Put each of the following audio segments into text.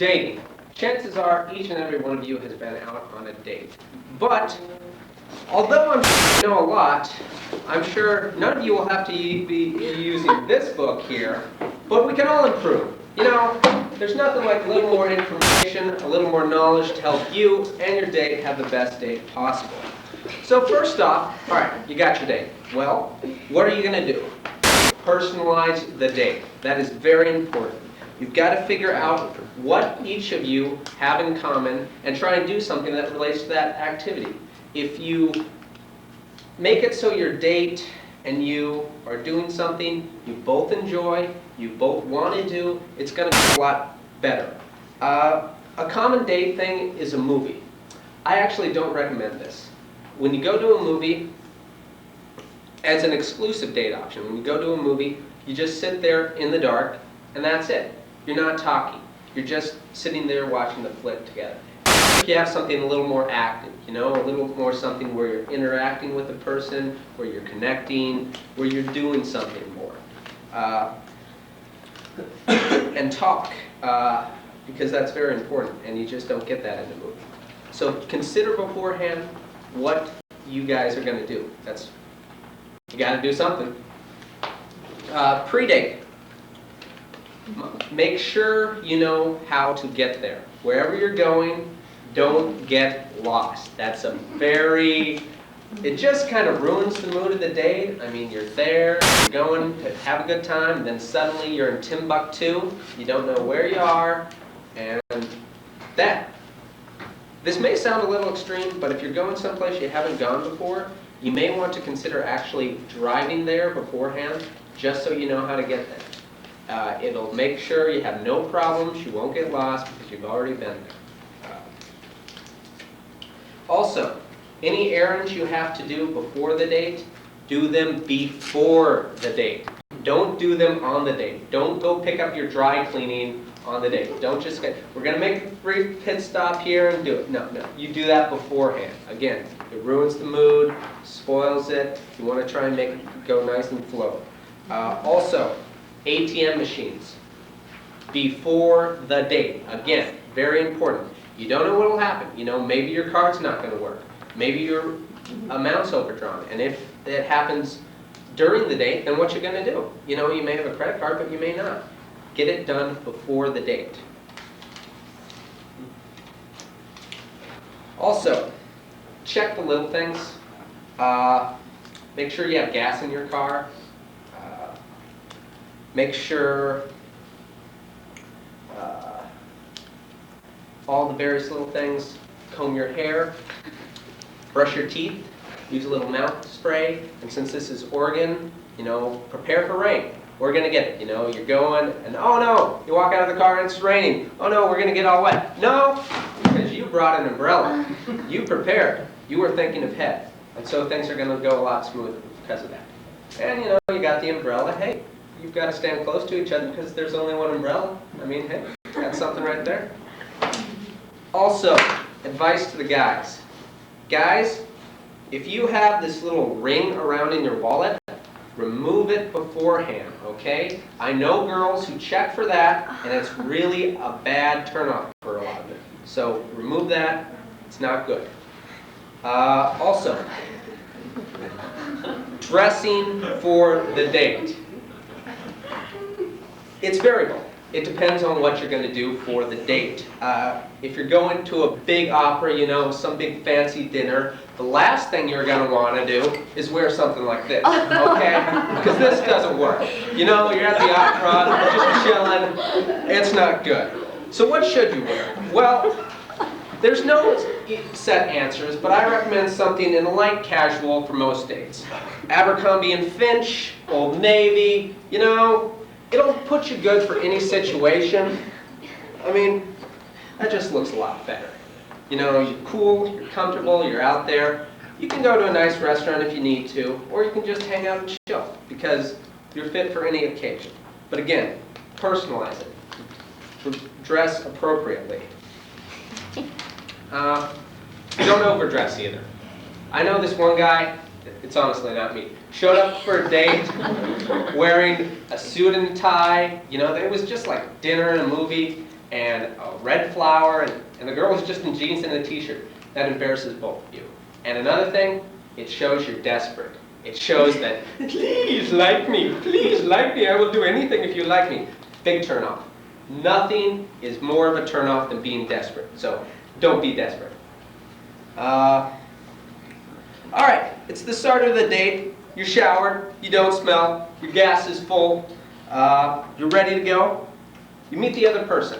dating. Chances are each and every one of you has been out on a date. But although I'm sure you know a lot, I'm sure none of you will have to be using this book here, but we can all improve. You know, there's nothing like a little more information, a little more knowledge to help you and your date have the best date possible. So first off, all right, you got your date. Well, what are you going to do? Personalize the date. That is very important. You've got to figure out what each of you have in common and try and do something that relates to that activity. If you make it so your date and you are doing something you both enjoy, you both want to do, it's going to be a lot better. A common date thing is a movie. I actually don't recommend this. When you go to a movie, as an exclusive date option, when you go to a movie, you just sit there in the dark and that's it. You're not talking. You're just sitting there watching the flick together. If you have something a little more active, you know, a little more something where you're interacting with a person, where you're connecting, where you're doing something more. And talk, because that's very important, and you just don't get that in a movie. So consider beforehand what you guys are going to do. You got to do something. Pre-date. Make sure you know how to get there. Wherever you're going, don't get lost. That's it just kind of ruins the mood of the date. I mean, you're there, you're going to have a good time, and then suddenly you're in Timbuktu, you don't know where you are, and this may sound a little extreme, but if you're going someplace you haven't gone before, you may want to consider actually driving there beforehand, just so you know how to get there. It'll make sure you have no problems, you won't get lost because you've already been there. Also, any errands you have to do before the date, do them before the date. Don't do them on the date. Don't go pick up your dry cleaning on the date. Don't just we're going to make a brief pit stop here and do it. No. You do that beforehand. Again, it ruins the mood, spoils it. You want to try and make it go nice and flow. Also, ATM machines before the date. Again, very important. You don't know what will happen. You know, maybe your card's not going to work. Maybe your amount's overdrawn. And if it happens during the date, then what you're going to do? You know, you may have a credit card, but you may not. Get it done before the date. Also, check the little things. Make sure you have gas in your car. Make sure all the various little things. Comb your hair, brush your teeth, use a little mouth spray, and since this is Oregon, you know, prepare for rain. We're going to get it, you know, you're going, and oh no, you walk out of the car and it's raining. Oh no, we're going to get all wet. No, because you brought an umbrella. You prepared. You were thinking ahead. And so things are going to go a lot smoother because of that. And you know, you got the umbrella. Hey, you've got to stand close to each other because there's only one umbrella. I mean, hey, that's something right there. Also, advice to the guys. Guys, if you have this little ring around in your wallet, remove it beforehand, okay? I know girls who check for that, and it's really a bad turnoff for a lot of them. So remove that. It's not good. Also, dressing for the date. It's variable. It depends on what you're going to do for the date. If you're going to a big opera, you know, some big fancy dinner, the last thing you're going to want to do is wear something like this, okay? Because this doesn't work. You know, you're at the opera, just chilling. It's not good. So what should you wear? Well, there's no set answers, but I recommend something in light casual for most dates. Abercrombie and Finch, Old Navy, you know, it'll put you good for any situation. I mean, that just looks a lot better. You know, you're cool, you're comfortable, you're out there. You can go to a nice restaurant if you need to, or you can just hang out and chill, because you're fit for any occasion. But again, personalize it. Dress appropriately. Don't overdress either. I know this one guy, it's honestly not me, showed up for a date wearing a suit and tie. You know, it was just like dinner and a movie. and a red flower, and the girl is just in jeans and a t-shirt, that embarrasses both of you. And another thing, it shows you're desperate. It shows that, please like me, I will do anything if you like me. Big turnoff. Nothing is more of a turnoff than being desperate, so don't be desperate. All right, it's the start of the date. You're showered, you don't smell, your gas is full, you're ready to go. You meet the other person.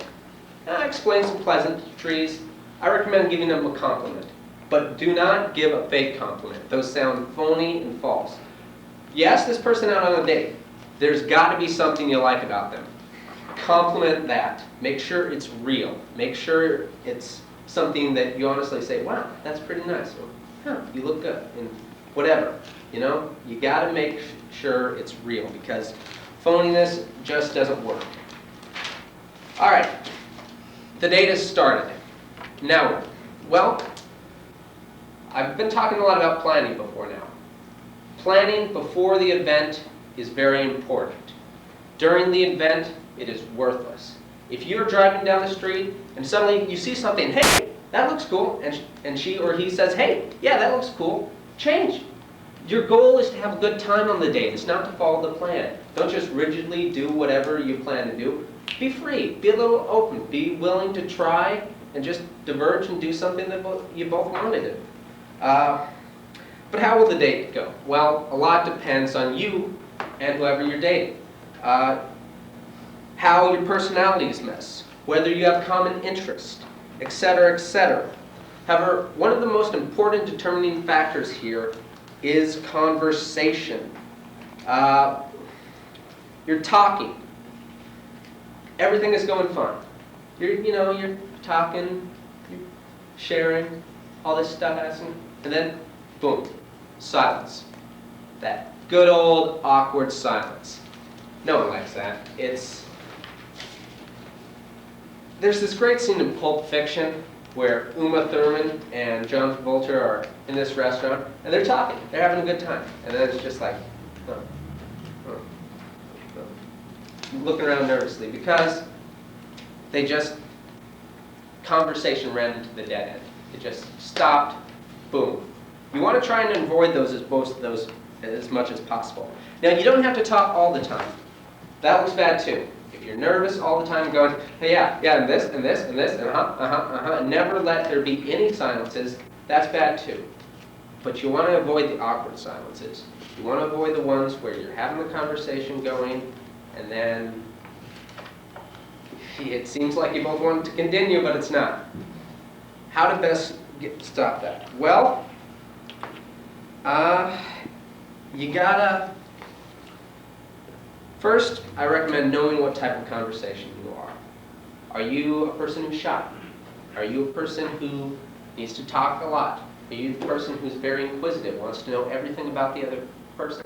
Explain some pleasantries. I recommend giving them a compliment. But do not give a fake compliment. Those sound phony and false. You ask this person out on a date. There's got to be something you like about them. Compliment that. Make sure it's real. Make sure it's something that you honestly say, wow, that's pretty nice. Or, huh, you look good. And whatever. You know, you got to make sure it's real because phoniness just doesn't work. All right. The date has started. Now what? Well, I've been talking a lot about planning before now. Planning before the event is very important. During the event, it is worthless. If you're driving down the street and suddenly you see something, hey, that looks cool, and she or he says, hey, yeah, that looks cool, change. Your goal is to have a good time on the date. It's not to follow the plan. Don't just rigidly do whatever you plan to do. Be free. Be a little open. Be willing to try and just diverge and do something that you both want to do. But how will the date go? Well, a lot depends on you and whoever you're dating. How your personalities mesh, whether you have common interests, etc., etc. However, one of the most important determining factors here is conversation. You're talking. Everything is going fine. You're talking, you're sharing, all this stuff, asking, and then, boom, silence. That good old awkward silence. No one likes that. There's this great scene in Pulp Fiction where Uma Thurman and John Travolta are in this restaurant, and they're talking. They're having a good time. And then it's just like, looking around nervously because conversation ran into the dead end. It just stopped, boom. You want to try and avoid those as much as possible. Now, you don't have to talk all the time. That looks bad too. If you're nervous all the time going, hey, yeah, and this, and this, and this, and never let there be any silences, that's bad too. But you want to avoid the awkward silences. You want to avoid the ones where you're having the conversation going, and then it seems like you both want to continue, but it's not. How to best stop that? Well, you gotta, first, I recommend knowing what type of conversation you are. Are you a person who's shy? Are you a person who needs to talk a lot? Are you the person who's very inquisitive, wants to know everything about the other person?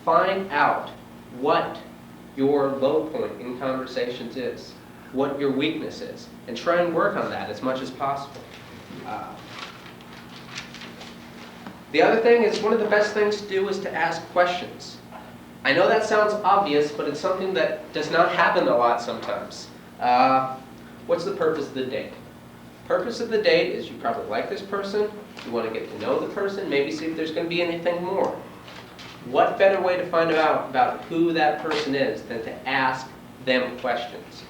Find out what your low point in conversations is, what your weakness is, and try and work on that as much as possible. The other thing is, one of the best things to do is to ask questions. I know that sounds obvious, but it's something that does not happen a lot sometimes. What's the purpose of the date? Purpose of the date is you probably like this person, you want to get to know the person, maybe see if there's going to be anything more. What better way to find out about who that person is than to ask them questions?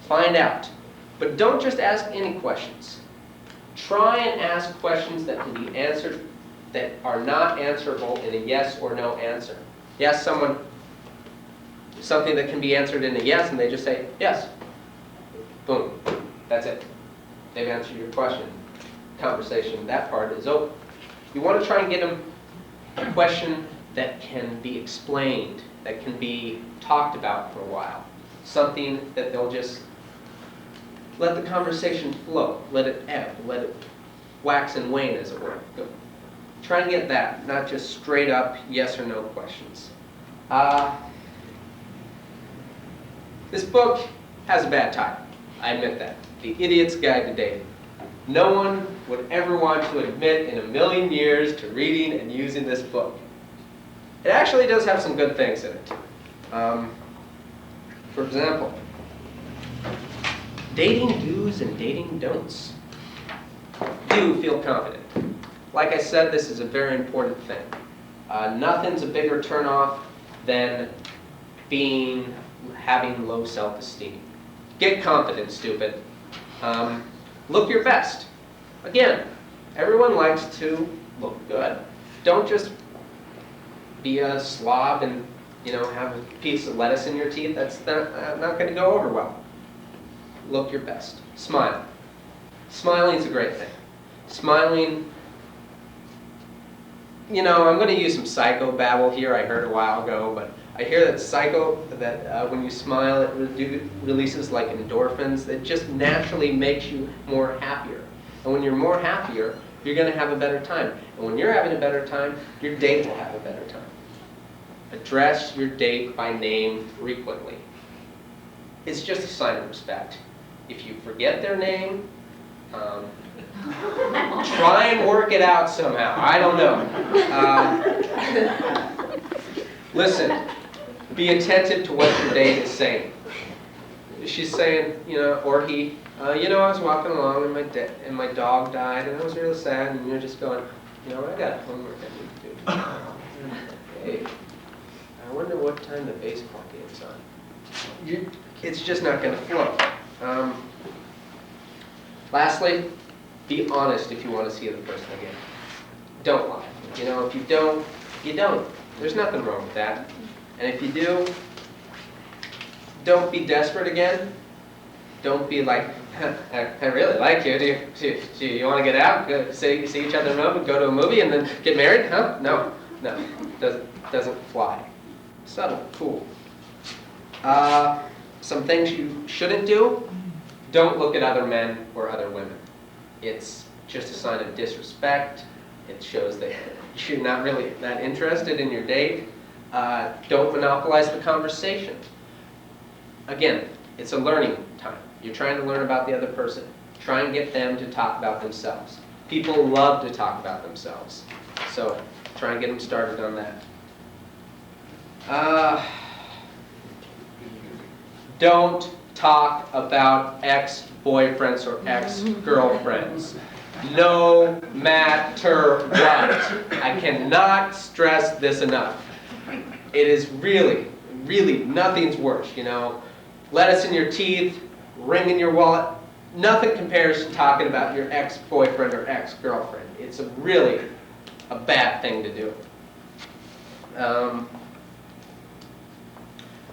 Find out. But don't just ask any questions. Try and ask questions that can be answered, that are not answerable in a yes or no answer. You ask someone something that can be answered in a yes, and they just say, yes. Boom. That's it. They've answered your question. Conversation, that part is over. You want to try and get them a question that can be explained, that can be talked about for a while. Something that they'll just let the conversation flow, let it ebb, let it wax and wane, as it were. Go. Try and get that, not just straight up yes or no questions. This book has a bad title. I admit that. The Idiot's Guide to Dating. No one would ever want to admit in a million years to reading and using this book. It actually does have some good things in it. For example, Dating do's and dating don'ts. Do feel confident. Like I said, this is a very important thing. Nothing's a bigger turnoff than having low self-esteem. Get confident, stupid. Look your best. Again, everyone likes to look good. Don't just be a slob and have a piece of lettuce in your teeth. That's not going to go over well. Look your best. Smile. Smiling is a great thing. Smiling, I'm going to use some psychobabble here. I heard a while ago, but I hear that when you smile, it releases like endorphins that just naturally makes you more happier. And when you're more happier, you're going to have a better time. And when you're having a better time, your date will have a better time. Address your date by name frequently. It's just a sign of respect. If you forget their name, try and work it out somehow. I don't know. Listen, be attentive to what your date is saying. She's saying, or he, I was walking along and my dog died and I was really sad, and you're just going, I got homework I need to do. Hey, I wonder what time the baseball game's on. It's just not going to flow. Lastly, be honest if you want to see the person again. Don't lie. If you don't, you don't. There's nothing wrong with that. And if you do, don't be desperate again. Don't be like, I really like you. Do you want to get out, see each other in a movie, go to a movie, and then get married? Huh? No. Doesn't fly. Subtle, cool. Some things you shouldn't do. Don't look at other men or other women. It's just a sign of disrespect. It shows that you're not really that interested in your date. Don't monopolize the conversation. Again, it's a learning time. You're trying to learn about the other person. Try and get them to talk about themselves. People love to talk about themselves. So try and get them started on that. Don't talk about ex-boyfriends or ex-girlfriends. No matter what. I cannot stress this enough. It is really, really nothing's worse, Lettuce in your teeth, ring in your wallet. Nothing compares to talking about your ex-boyfriend or ex-girlfriend. It's really a bad thing to do.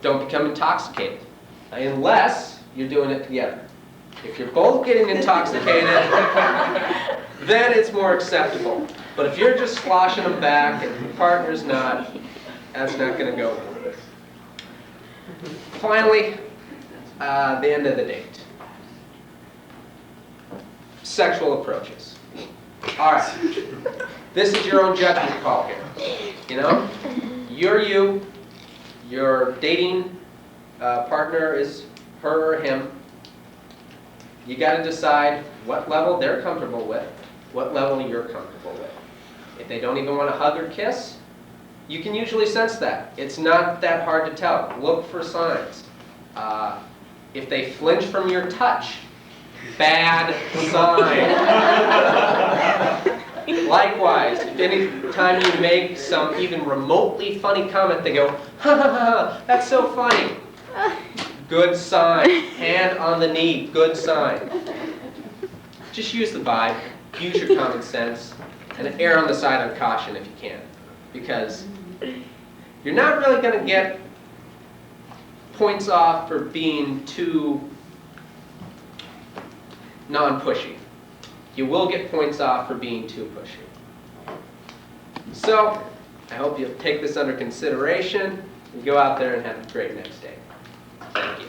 Don't become intoxicated. Unless you're doing it together. If you're both getting intoxicated, then it's more acceptable. But if you're just sloshing them back and your partner's not, that's not going to go well. Finally, the end of the date. Sexual approaches. All right. This is your own judgment call here. You're you. Your dating partner is her or him. You got to decide what level they're comfortable with, what level you're comfortable with. If they don't even want to hug or kiss, you can usually sense that. It's not that hard to tell. Look for signs. If they flinch from your touch, bad sign. Likewise, if any time you make some even remotely funny comment, they go, ha ha ha, that's so funny. Good sign. Hand on the knee, good sign. Just use the vibe, use your common sense, and err on the side of caution if you can. Because you're not really going to get points off for being too non-pushy. You will get points off for being too pushy. So, I hope you'll take this under consideration and go out there and have a great next day. Thank you.